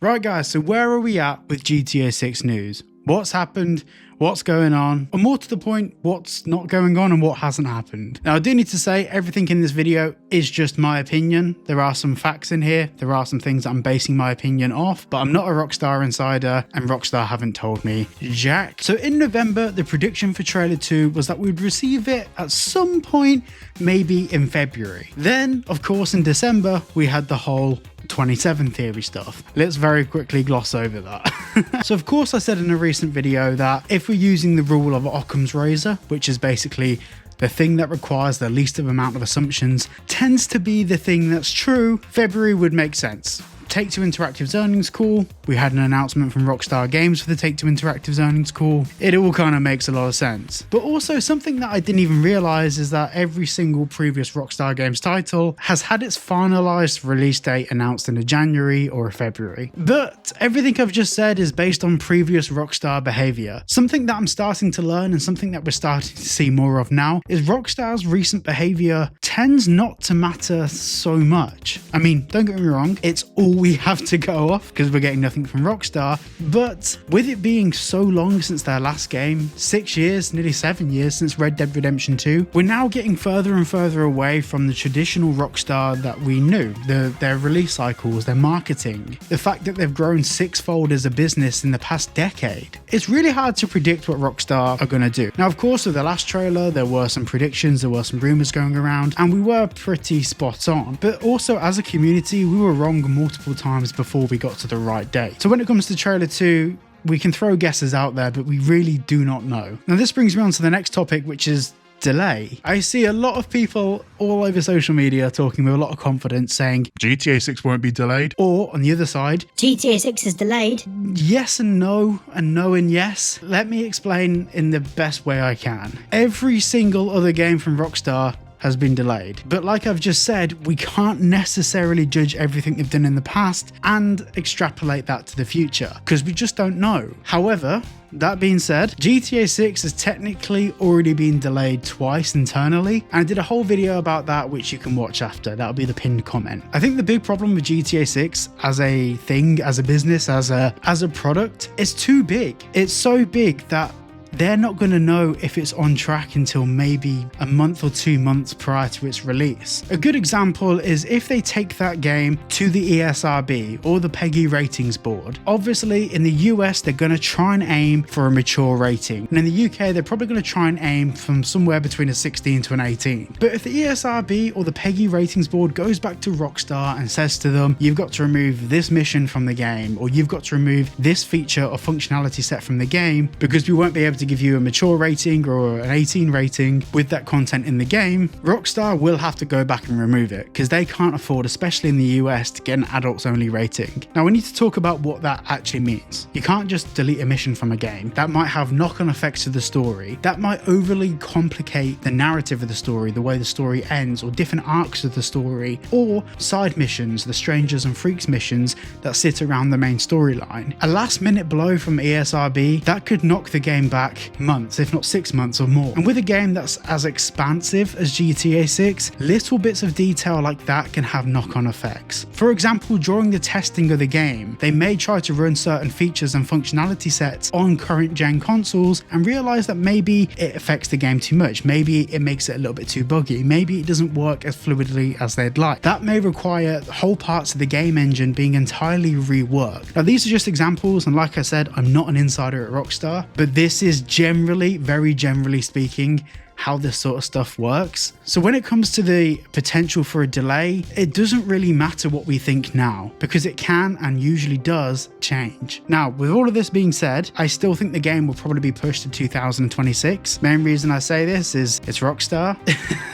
Right guys, so where are we at with GTA 6 news? What's happened? What's going on? Or more to the point, what's not going on and what hasn't happened? Now I do need to say everything in this video is just my opinion. There are some facts in here. There are some things that I'm basing my opinion off, but I'm not a Rockstar insider and Rockstar haven't told me jack. So in November, the prediction for trailer 2 was that we'd receive it at some point, maybe in February. Then, of course, in December, we had the whole 27 theory stuff. Let's very quickly gloss over that. So of course I said in a recent video that if we're using the rule of Occam's razor, which is basically the thing that requires the least amount of assumptions tends to be the thing that's true, February would make sense. Take-Two Interactive's earnings call, we had an announcement from Rockstar Games for the Take-Two Interactive's earnings call. It all kind of makes a lot of sense. But also something that I didn't even realize is that every single previous Rockstar Games title has had its finalized release date announced in a January or a February. But everything I've just said is based on previous Rockstar behavior. Something that I'm starting to learn and something that we're starting to see more of now is Rockstar's recent behavior tends not to matter so much. I mean, don't get me wrong, it's all we have to go off because we're getting nothing from Rockstar, but with it being so long since their last game, 6 years, nearly 7 years since Red Dead Redemption 2, we're now getting further and further away from the traditional Rockstar that we knew, their release cycles, their marketing, the fact that they've grown sixfold as a business in the past decade. It's really hard to predict what Rockstar are going to do. Now, of course, with the last trailer, there were some predictions, there were some rumors going around, and we were pretty spot on, but also as a community, we were wrong multiple times before we got to the right date. So when it comes to trailer 2, we can throw guesses out there, but we really do not know. Now this brings me on to the next topic, which is delay. I see a lot of people all over social media talking with a lot of confidence saying GTA 6 won't be delayed, or on the other side, GTA 6 is delayed. Yes and no and yes. Let me explain in the best way I can. Every single other game from Rockstar has been delayed. But like I've just said, we can't necessarily judge everything they've done in the past and extrapolate that to the future because we just don't know. However, that being said, GTA 6 has technically already been delayed twice internally, and I did a whole video about that which you can watch after. That'll be the pinned comment. I think the big problem with GTA 6 as a thing, as a business, as a product, is too big. It's so big that they're not going to know if it's on track until maybe a month or 2 months prior to its release. A good example is if they take that game to the ESRB or the PEGI ratings board. Obviously in the US they're going to try and aim for a mature rating, and in the UK they're probably going to try and aim from somewhere between a 16 to an 18. But if the ESRB or the PEGI ratings board goes back to Rockstar and says to them, you've got to remove this mission from the game, or you've got to remove this feature or functionality set from the game because we won't be able to give you a mature rating or an 18 rating with that content in the game, Rockstar will have to go back and remove it because they can't afford, especially in the US, to get an adults only rating. Now we need to talk about what that actually means. You can't just delete a mission from a game. That might have knock-on effects to the story. That might overly complicate the narrative of the story, the way the story ends, or different arcs of the story, or side missions, the Strangers and Freaks missions that sit around the main storyline. A last minute blow from ESRB, that could knock the game back months, if not 6 months or more. And with a game that's as expansive as GTA 6, little bits of detail like that can have knock-on effects. For example, during the testing of the game, they may try to run certain features and functionality sets on current gen consoles and realize that maybe it affects the game too much, maybe it makes it a little bit too buggy, maybe it doesn't work as fluidly as they'd like. That may require whole parts of the game engine being entirely reworked. Now these are just examples, and like I said, I'm not an insider at Rockstar, but this is generally, very generally speaking, how this sort of stuff works. So when it comes to the potential for a delay, it doesn't really matter what we think now because it can and usually does change. Now, with all of this being said, I still think the game will probably be pushed to 2026. Main reason I say this is it's Rockstar.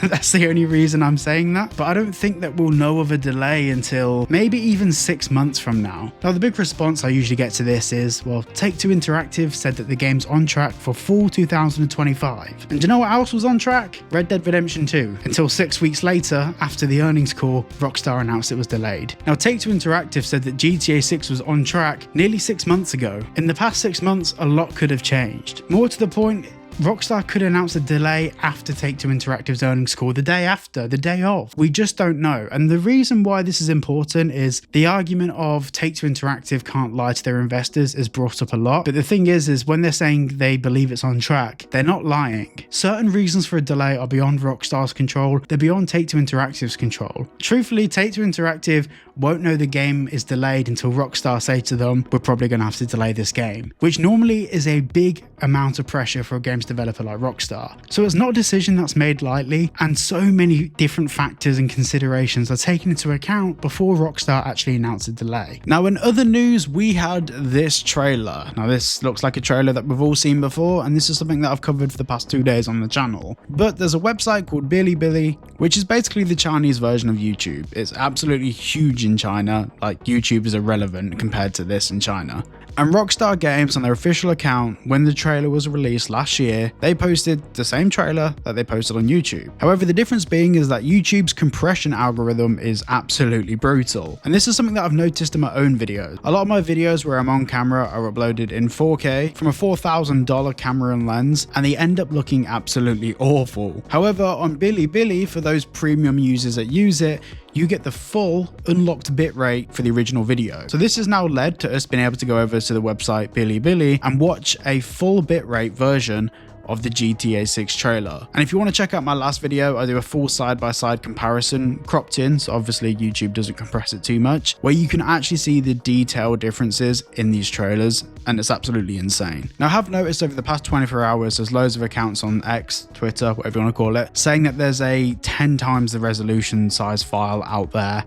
That's the only reason I'm saying that. But I don't think that we'll know of a delay until maybe even 6 months from now. Now, the big response I usually get to this is, well, Take-Two Interactive said that the game's on track for fall 2025. And do you know what else was on track? Red Dead Redemption 2. Until 6 weeks later, after the earnings call, Rockstar announced it was delayed. Now, Take-Two Interactive said that GTA 6 was on track nearly 6 months ago. In the past 6 months, a lot could have changed. More to the point, Rockstar could announce a delay after Take-Two Interactive's earnings call, the day after, the day of. We just don't know. And the reason why this is important is the argument of Take-Two Interactive can't lie to their investors is brought up a lot. But the thing is when they're saying they believe it's on track, they're not lying. Certain reasons for a delay are beyond Rockstar's control. They're beyond Take-Two Interactive's control. Truthfully, Take-Two Interactive won't know the game is delayed until Rockstar say to them, we're probably going to have to delay this game, which normally is a big amount of pressure for a games developer like Rockstar. So it's not a decision that's made lightly, and so many different factors and considerations are taken into account before Rockstar actually announced a delay. Now, in other news, we had this trailer. Now, this looks like a trailer that we've all seen before, and this is something that I've covered for the past 2 days on the channel. But there's a website called Bilibili, which is basically the Chinese version of YouTube. It's absolutely huge in China, like YouTube is irrelevant compared to this in China. And Rockstar Games, on their official account, when the trailer was released last year, they posted the same trailer that they posted on YouTube. However, the difference being is that YouTube's compression algorithm is absolutely brutal. And this is something that I've noticed in my own videos. A lot of my videos where I'm on camera are uploaded in 4K from a $4,000 camera and lens, and they end up looking absolutely awful. However, on Bilibili, for those premium users that use it, you get the full unlocked bitrate for the original video. So this has now led to us being able to go over to the website Bilibili and watch a full bitrate version of the GTA 6 trailer. And if you want to check out my last video, I do a full side-by-side comparison cropped in, so obviously YouTube doesn't compress it too much, where you can actually see the detailed differences in these trailers, and it's absolutely insane. Now, I have noticed over the past 24 hours, there's loads of accounts on X, Twitter, whatever you want to call it, saying that there's a 10 times the resolution size file out there.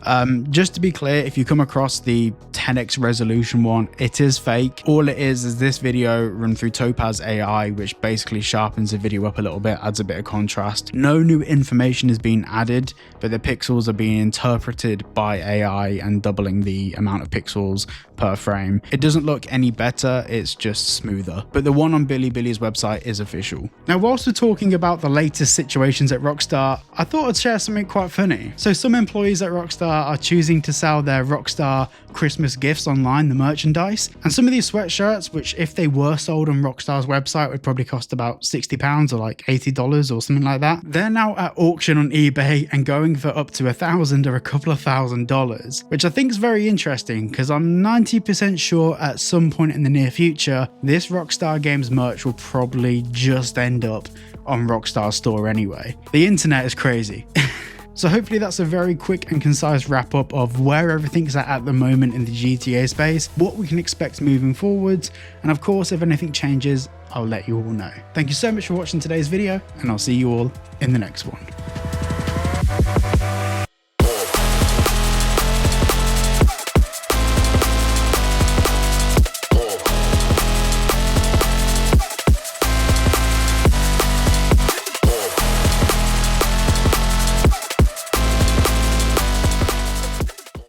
Just to be clear, if you come across the 10x resolution one, it is fake. All it is this video run through Topaz AI, which basically sharpens the video up a little bit, adds a bit of contrast. No new information is being added, but the pixels are being interpreted by AI and doubling the amount of pixels per frame. It doesn't look any better, it's just smoother. But the one on Bilibili's website is official. Now, whilst we're talking about the latest situations at Rockstar, I thought I'd share something quite funny. So some employees at Rockstar are choosing to sell their Rockstar Christmas gifts online, the merchandise. And some of these sweatshirts, which if they were sold on Rockstar's website would probably cost about £60 or like $80 or something like that, they're now at auction on eBay and going for up to $1,000 or a couple of $1,000s, which I think is very interesting because I'm 90% sure at some point in the near future, this Rockstar Games merch will probably just end up on Rockstar's store anyway. The internet is crazy. So hopefully that's a very quick and concise wrap up of where everything's at the moment in the GTA space, what we can expect moving forwards, and of course if anything changes, I'll let you all know. Thank you so much for watching today's video, and I'll see you all in the next one.